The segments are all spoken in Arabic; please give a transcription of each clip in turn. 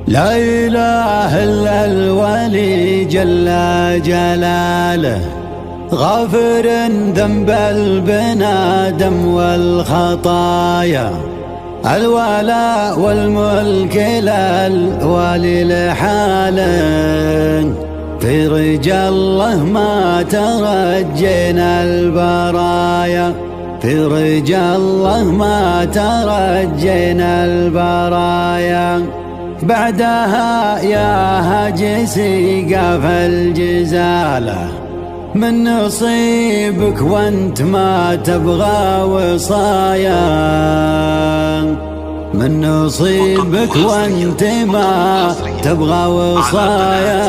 لا إله إلا الولي جل جلاله، غافر ذنب البنادم والخطايا، الولاء والملك للوالي لحاله، في رجال الله ما ترجينا البرايا، في رجال الله ما ترجينا البرايا. بعدها يا هاجسي قاف الجزالة، من نصيبك وانت ما تبغى وصايا، من نصيبك وانت ما تبغى وصايا.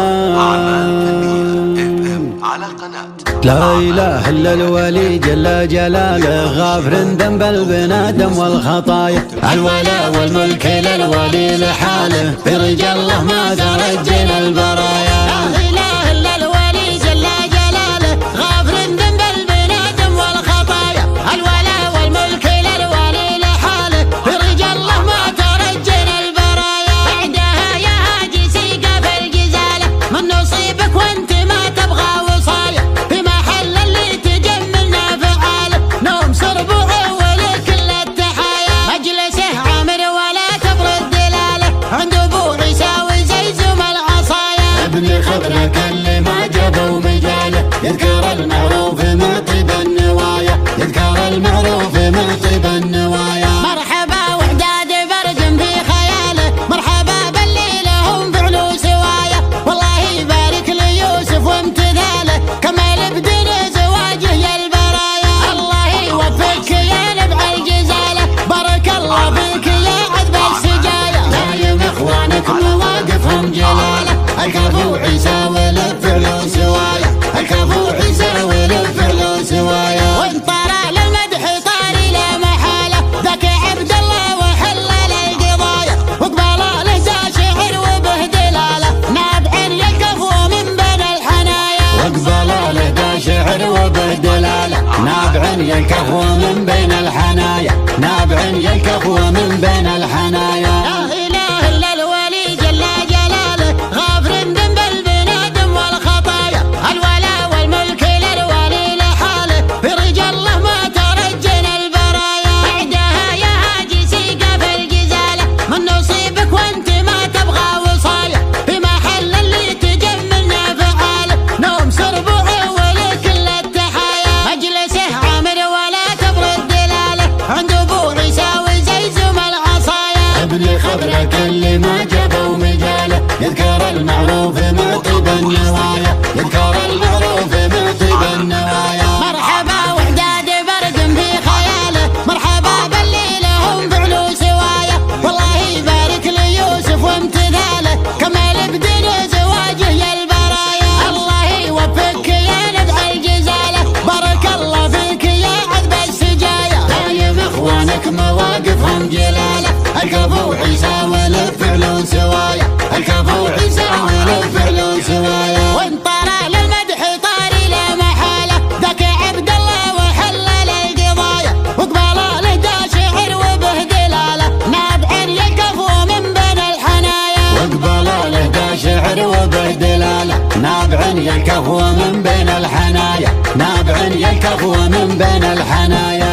لا إله إلا الولي جل جلاله، غافر ذنب البنادم والخطايا، الولاء والملك للولي لحاله، في رجال الله ما ترجينا البرايا. لا إله إلا الولي جل جلاله، غافر ذنب البنادم والخطايا، الولاء والملك للولي لحاله، في رجال الله ما ترجينا البرايا. بعدها يا هاجسي قاف الجزالة، من نصيبك وانت ما تبغى وصايا، في محل اللي تجملنا فعاله، نوم سربوعه ولكل التحايا. مجلسه عامر ولا تبرد دلاله، عند ابو عيسى وزيزم العصايا. ابن خضرك اللي ما جابوا مجاله، يذكر المعروف ما طيب النوايا، يذكر المعروف ما طيب النوايا. مرحبا وحداد برجم في خياله، مرحبا باللي لهم فعل سوايا، والله يبارك ليوسف وامتثاله، كمل بدين زواجه يا البرايا. الله يوفقك يا نبع الجزاله، بارك الله فيك يا عذب السجايا. دايم اخوانك مواقفهم جلاله، الكفو عيسى والفعل سوايا، الكفو عيسى والفعل سوايا. وان طرى للمدح طاري لا محاله، ذاك عبد الله وحلل القضايا، وقبل له ذا شعر وبه دلاله، نابع يكفو من بين الحنايا. واقبل له ذا شعر وبه دلاله، نابع يكفو من بين الحنايا، نابع يكفو من بين الحنايا. لا إله إلا الولي جل جلاله، غافر ذنب البنادم والخطايا، الولاء والملك للولي لحاله، في رجال الله ما ترجينا البرايا. بعدها يا هاجسي قاف الجزاله، من نصيبك وانت ما تبغى وصايا، في محل اللي تجملنا فعاله، نوم سربوعه ولكل التحايا. مجلسه عامر ولا تبرد دلاله، عند ابو عيسى وزيزم العصايا. ابن خضرك اللي ما جابوا مجاله، يذكر المعروف ما طيب النوايا، يذكر المعروف ما طيب النوايا. مرحبا وحداد برقم في خياله، مرحبا باللي لهم فعل سوايا، والله يبارك ليوسف وامتثاله، كمل بدين زواجه يا البرايا. الله يوفقك يا نبع الجزاله، بارك الله فيك يا عذب السجايا. دايم اخوانك مواقفهم جلاله، الكفو عيسى والفعل سوايا، الكفو عيسى والفعل سوايا. وان طرى للمدح طاري لا محاله، ذاك عبد الله وحلل القضايا، وقبل له ذا شعر وبه دلاله، نابع يكفو من بين الحنايا. واقبل له ذا شعر وبه دلاله، نابع يكفو من بين الحنايا، نابع يكفو من بين الحنايا.